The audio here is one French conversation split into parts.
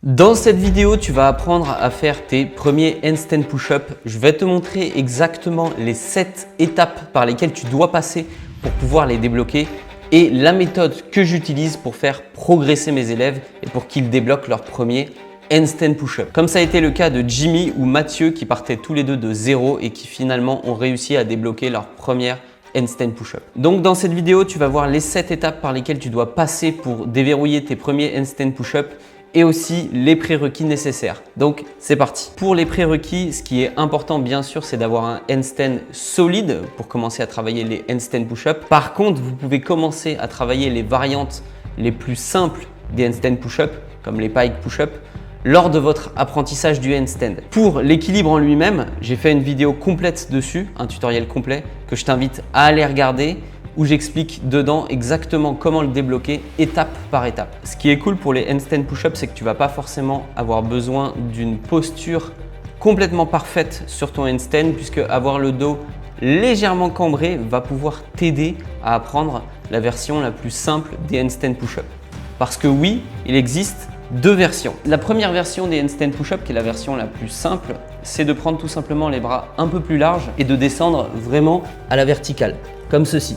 Dans cette vidéo, tu vas apprendre à faire tes premiers handstand push-up. Je vais te montrer exactement les 7 étapes par lesquelles tu dois passer pour pouvoir les débloquer et la méthode que j'utilise pour faire progresser mes élèves et pour qu'ils débloquent leur premier handstand push-up. Comme ça a été le cas de Jimmy ou Mathieu qui partaient tous les deux de zéro et qui finalement ont réussi à débloquer leur première handstand push-up. Donc dans cette vidéo, tu vas voir les 7 étapes par lesquelles tu dois passer pour déverrouiller tes premiers handstand push-up et aussi les prérequis nécessaires. Donc c'est parti. Pour les prérequis, ce qui est important bien sûr, c'est d'avoir un handstand solide pour commencer à travailler les handstand push-up. Par contre, vous pouvez commencer à travailler les variantes les plus simples des handstand push-up, comme les pike push-up, lors de votre apprentissage du handstand. Pour l'équilibre en lui-même, j'ai fait une vidéo complète dessus, un tutoriel complet que je t'invite à aller regarder, où j'explique dedans exactement comment le débloquer étape par étape. Ce qui est cool pour les handstand push-up, c'est que tu ne vas pas forcément avoir besoin d'une posture complètement parfaite sur ton handstand, puisque avoir le dos légèrement cambré va pouvoir t'aider à apprendre la version la plus simple des handstand push-up. Parce que oui, il existe deux versions. La première version des handstand push-up, qui est la version la plus simple, c'est de prendre tout simplement les bras un peu plus larges et de descendre vraiment à la verticale, comme ceci.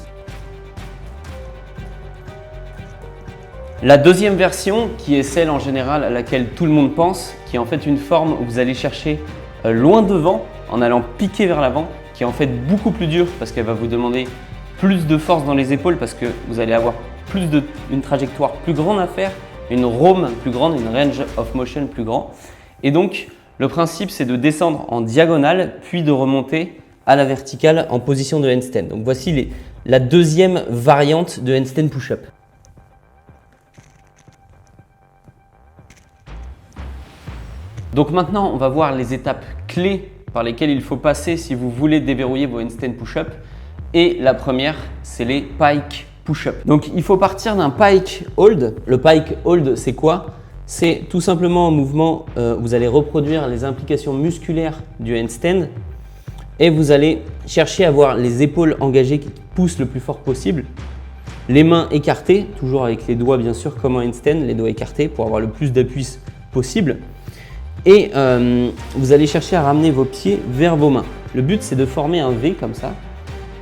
La deuxième version, qui est celle en général à laquelle tout le monde pense, qui est en fait une forme où vous allez chercher loin devant en allant piquer vers l'avant, qui est en fait beaucoup plus dure parce qu'elle va vous demander plus de force dans les épaules parce que vous allez avoir une trajectoire plus grande à faire, une roam plus grande, une range of motion plus grand. Et donc, le principe, c'est de descendre en diagonale puis de remonter à la verticale en position de handstand. Donc, voici la deuxième variante de handstand push-up. Donc maintenant, on va voir les étapes clés par lesquelles il faut passer si vous voulez déverrouiller vos handstand push-up. Et la première, c'est les pike push-up. Donc il faut partir d'un pike hold. Le pike hold, c'est quoi? C'est tout simplement un mouvement où vous allez reproduire les implications musculaires du handstand et vous allez chercher à avoir les épaules engagées qui poussent le plus fort possible. Les mains écartées, toujours avec les doigts bien sûr comme en handstand, les doigts écartés pour avoir le plus d'appui possible. Et vous allez chercher à ramener vos pieds vers vos mains. Le but, c'est de former un V comme ça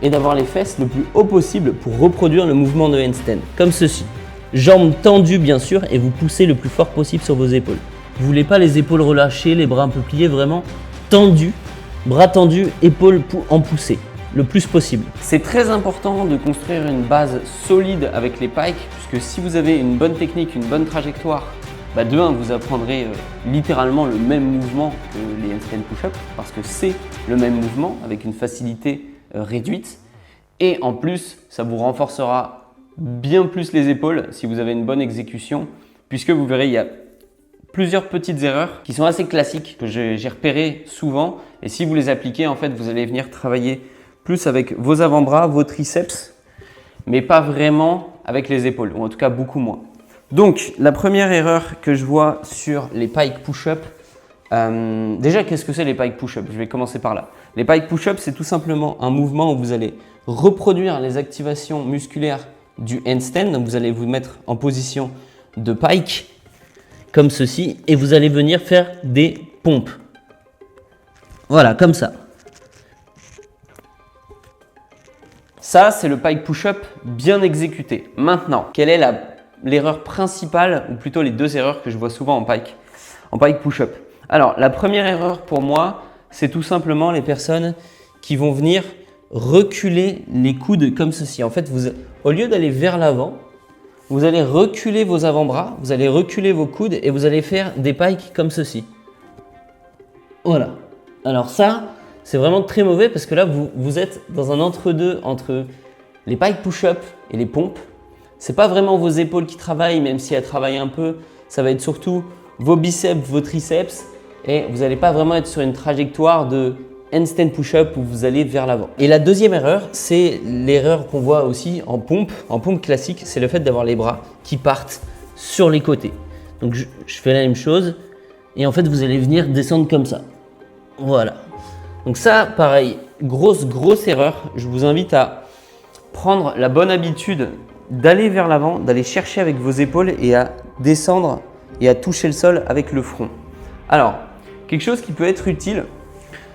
et d'avoir les fesses le plus haut possible pour reproduire le mouvement de handstand, comme ceci. Jambes tendues bien sûr et vous poussez le plus fort possible sur vos épaules. Vous ne voulez pas les épaules relâchées, les bras un peu pliés, vraiment tendus, bras tendus, épaules en poussée, le plus possible. C'est très important de construire une base solide avec les pikes, puisque si vous avez une bonne technique, une bonne trajectoire, de 1, vous apprendrez littéralement le même mouvement que les handstand push-up parce que c'est le même mouvement avec une facilité réduite. Et en plus, ça vous renforcera bien plus les épaules si vous avez une bonne exécution puisque vous verrez, il y a plusieurs petites erreurs qui sont assez classiques que j'ai repérées souvent. Et si vous les appliquez, en fait, vous allez venir travailler plus avec vos avant-bras, vos triceps, mais pas vraiment avec les épaules, ou en tout cas beaucoup moins. Donc, la première erreur que je vois sur les pike push-up, déjà, qu'est-ce que c'est les pike push-up? Je vais commencer par là. Les pike push-up, c'est tout simplement un mouvement où vous allez reproduire les activations musculaires du handstand. Donc, vous allez vous mettre en position de pike, comme ceci, et vous allez venir faire des pompes. Voilà, comme ça. Ça, c'est le pike push-up bien exécuté. Maintenant, quelle est l'erreur principale, ou plutôt les deux erreurs que je vois souvent en pike push-up? Alors, la première erreur pour moi, c'est tout simplement les personnes qui vont venir reculer les coudes comme ceci. En fait, au lieu d'aller vers l'avant, vous allez reculer vos avant-bras, vous allez reculer vos coudes et vous allez faire des pikes comme ceci. Voilà. Alors ça, c'est vraiment très mauvais parce que là, vous êtes dans un entre-deux entre les pike push-up et les pompes. Ce n'est pas vraiment vos épaules qui travaillent, même si elles travaillent un peu. Ça va être surtout vos biceps, vos triceps. Et vous n'allez pas vraiment être sur une trajectoire de handstand push-up où vous allez vers l'avant. Et la deuxième erreur, c'est l'erreur qu'on voit aussi en pompe classique. C'est le fait d'avoir les bras qui partent sur les côtés. Donc je fais la même chose. Et en fait, vous allez venir descendre comme ça. Voilà. Donc ça, pareil, grosse erreur. Je vous invite à prendre la bonne habitude d'aller vers l'avant, d'aller chercher avec vos épaules et à descendre et à toucher le sol avec le front. Alors, quelque chose qui peut être utile,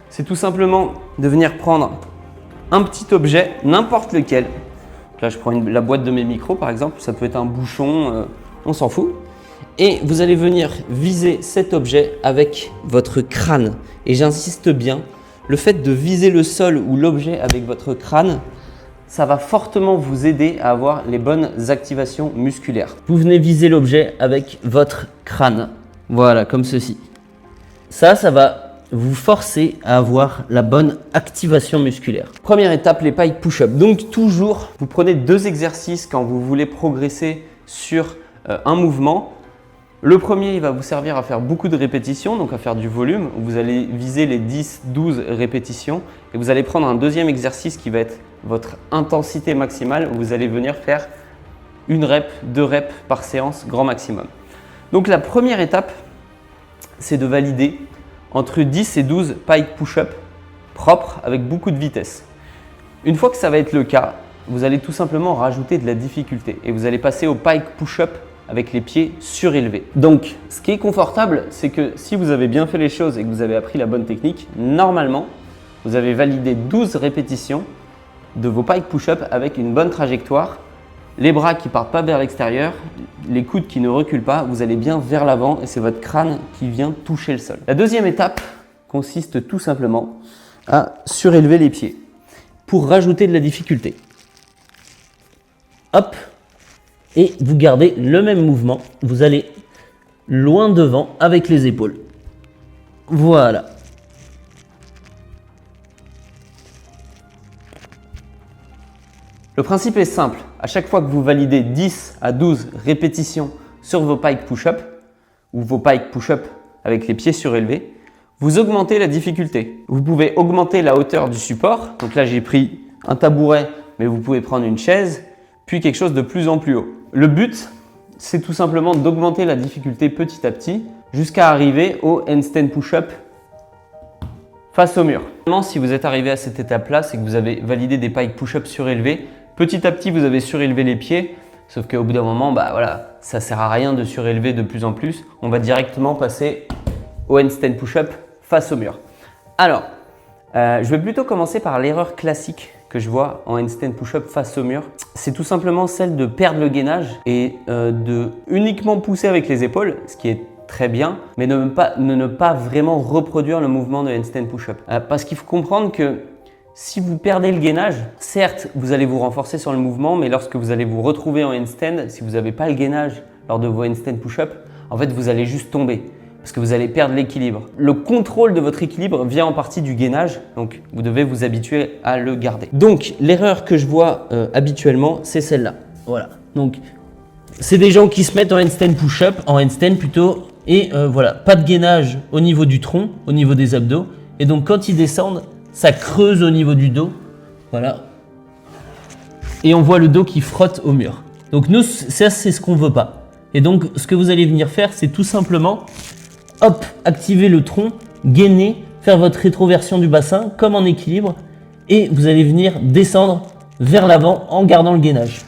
c'est tout simplement de venir prendre un petit objet, n'importe lequel. Là, je prends la boîte de mes micros par exemple, ça peut être un bouchon, on s'en fout. Et vous allez venir viser cet objet avec votre crâne. Et j'insiste bien, le fait de viser le sol ou l'objet avec votre crâne, ça va fortement vous aider à avoir les bonnes activations musculaires. Vous venez viser l'objet avec votre crâne. Voilà, comme ceci. Ça va vous forcer à avoir la bonne activation musculaire. Première étape, les pike push-up. Donc toujours, vous prenez 2 exercices quand vous voulez progresser sur un mouvement. Le premier, il va vous servir à faire beaucoup de répétitions, donc à faire du volume. Vous allez viser les 10-12 répétitions et vous allez prendre un deuxième exercice qui va être votre intensité maximale. Où vous allez venir faire 1 rep, 2 reps par séance, grand maximum. Donc la première étape, c'est de valider entre 10 et 12 pike push-up propres avec beaucoup de vitesse. Une fois que ça va être le cas, vous allez tout simplement rajouter de la difficulté et vous allez passer au pike push-up avec les pieds surélevés. Donc, ce qui est confortable, c'est que si vous avez bien fait les choses et que vous avez appris la bonne technique, normalement, vous avez validé 12 répétitions de vos pike push-up avec une bonne trajectoire, les bras qui ne partent pas vers l'extérieur, les coudes qui ne reculent pas, vous allez bien vers l'avant et c'est votre crâne qui vient toucher le sol. La deuxième étape consiste tout simplement à surélever les pieds pour rajouter de la difficulté. Hop! Et vous gardez le même mouvement, vous allez loin devant avec les épaules. Voilà. Le principe est simple, à chaque fois que vous validez 10 à 12 répétitions sur vos pike push-up ou vos pike push-up avec les pieds surélevés, vous augmentez la difficulté. Vous pouvez augmenter la hauteur du support, donc là j'ai pris un tabouret, mais vous pouvez prendre une chaise, puis quelque chose de plus en plus haut. Le but, c'est tout simplement d'augmenter la difficulté petit à petit jusqu'à arriver au handstand push-up face au mur. Si vous êtes arrivé à cette étape-là, c'est que vous avez validé des pike push-up surélevés. Petit à petit, vous avez surélevé les pieds, sauf qu'au bout d'un moment, voilà, ça ne sert à rien de surélever de plus en plus. On va directement passer au handstand push-up face au mur. Alors, je vais plutôt commencer par l'erreur classique que je vois en handstand push-up face au mur. C'est tout simplement celle de perdre le gainage et de uniquement pousser avec les épaules, ce qui est très bien, mais ne pas vraiment reproduire le mouvement de handstand push-up. Parce qu'il faut comprendre que si vous perdez le gainage, certes, vous allez vous renforcer sur le mouvement, mais lorsque vous allez vous retrouver en handstand, si vous n'avez pas le gainage lors de vos handstand push-up, en fait, vous allez juste tomber parce que vous allez perdre l'équilibre. Le contrôle de votre équilibre vient en partie du gainage, donc vous devez vous habituer à le garder. Donc, l'erreur que je vois habituellement, c'est celle-là. Voilà. Donc, c'est des gens qui se mettent en handstand push-up, en handstand plutôt, et voilà, pas de gainage au niveau du tronc, au niveau des abdos, et donc quand ils descendent, ça creuse au niveau du dos, voilà, et on voit le dos qui frotte au mur. Donc nous, ça c'est ce qu'on veut pas. Et donc ce que vous allez venir faire, c'est tout simplement, hop, activer le tronc, gainer, faire votre rétroversion du bassin comme en équilibre, et vous allez venir descendre vers l'avant en gardant le gainage.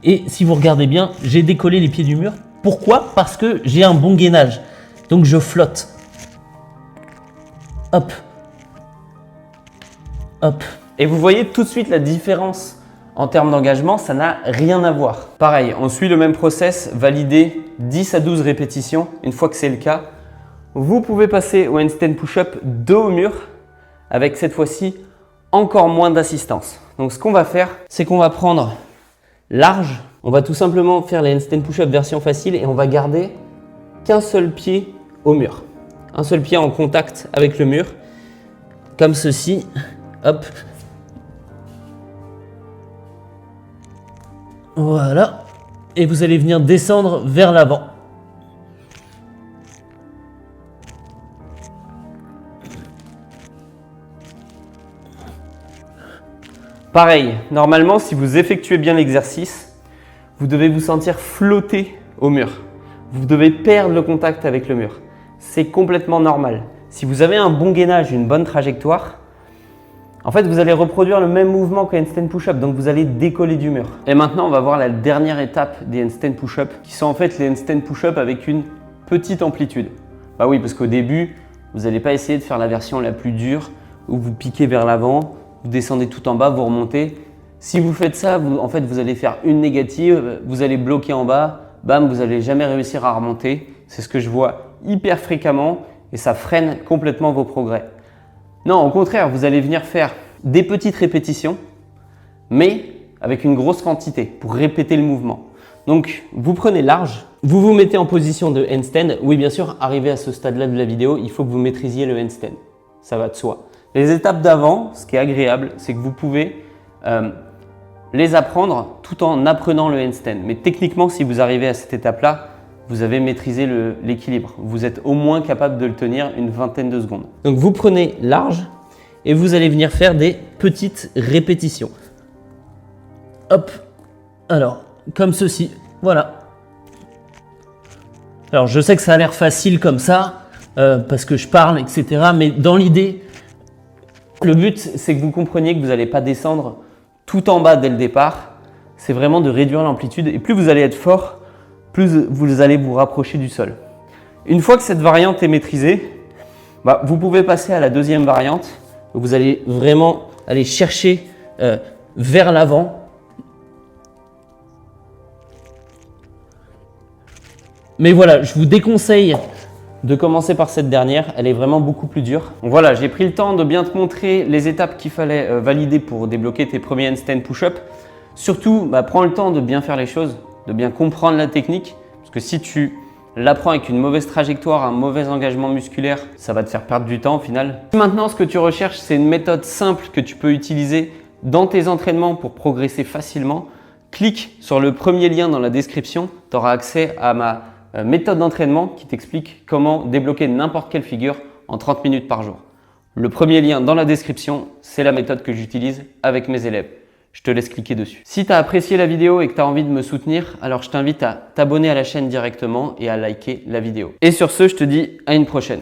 Et si vous regardez bien, j'ai décollé les pieds du mur. Pourquoi? Parce que j'ai un bon gainage. Donc je flotte. Hop. Hop. Et vous voyez tout de suite la différence en termes d'engagement, ça n'a rien à voir. Pareil, on suit le même process, valider 10 à 12 répétitions. Une fois que c'est le cas, vous pouvez passer au handstand push-up dos au mur avec cette fois-ci encore moins d'assistance. Donc ce qu'on va faire, c'est qu'on va prendre large. On va tout simplement faire les handstand push-up version facile et on va garder qu'un seul pied au mur. Un seul pied en contact avec le mur, comme ceci. Hop. Voilà. Et vous allez venir descendre vers l'avant. Pareil, normalement, si vous effectuez bien l'exercice, vous devez vous sentir flotter au mur. Vous devez perdre le contact avec le mur. C'est complètement normal. Si vous avez un bon gainage, une bonne trajectoire, En fait, vous allez reproduire le même mouvement qu'un handstand push-up, donc vous allez décoller du mur. Et maintenant, on va voir la dernière étape des handstand push-up, qui sont en fait les handstand push-up avec une petite amplitude. Bah oui, parce qu'au début, vous n'allez pas essayer de faire la version la plus dure, où vous piquez vers l'avant, vous descendez tout en bas, vous remontez. Si vous faites ça, en fait, vous allez faire une négative, vous allez bloquer en bas, bam, vous n'allez jamais réussir à remonter. C'est ce que je vois hyper fréquemment et ça freine complètement vos progrès. Non, au contraire, vous allez venir faire des petites répétitions, mais avec une grosse quantité pour répéter le mouvement. Donc, vous prenez large, vous vous mettez en position de handstand. Oui, bien sûr, arrivé à ce stade-là de la vidéo, il faut que vous maîtrisiez le handstand. Ça va de soi. Les étapes d'avant, ce qui est agréable, c'est que vous pouvez les apprendre tout en apprenant le handstand. Mais techniquement, si vous arrivez à cette étape-là, vous avez maîtrisé l'équilibre. Vous êtes au moins capable de le tenir une vingtaine de secondes. Donc vous prenez large et vous allez venir faire des petites répétitions. Hop, alors comme ceci, voilà. Alors je sais que ça a l'air facile comme ça, parce que je parle, etc. Mais dans l'idée, le but c'est que vous compreniez que vous n'allez pas descendre tout en bas dès le départ. C'est vraiment de réduire l'amplitude et plus vous allez être fort, plus vous allez vous rapprocher du sol. Une fois que cette variante est maîtrisée, vous pouvez passer à la deuxième variante. Vous allez vraiment aller chercher vers l'avant. Mais voilà, je vous déconseille de commencer par cette dernière. Elle est vraiment beaucoup plus dure. Donc voilà, j'ai pris le temps de bien te montrer les étapes qu'il fallait valider pour débloquer tes premiers handstand push-up. Surtout, prends le temps de bien faire les choses, de bien comprendre la technique. Parce que si tu l'apprends avec une mauvaise trajectoire, un mauvais engagement musculaire, ça va te faire perdre du temps au final. Maintenant, ce que tu recherches, c'est une méthode simple que tu peux utiliser dans tes entraînements pour progresser facilement. Clique sur le premier lien dans la description. Tu auras accès à ma méthode d'entraînement qui t'explique comment débloquer n'importe quelle figure en 30 minutes par jour. Le premier lien dans la description, c'est la méthode que j'utilise avec mes élèves. Je te laisse cliquer dessus. Si tu as apprécié la vidéo et que tu as envie de me soutenir, alors je t'invite à t'abonner à la chaîne directement et à liker la vidéo. Et sur ce, je te dis à une prochaine.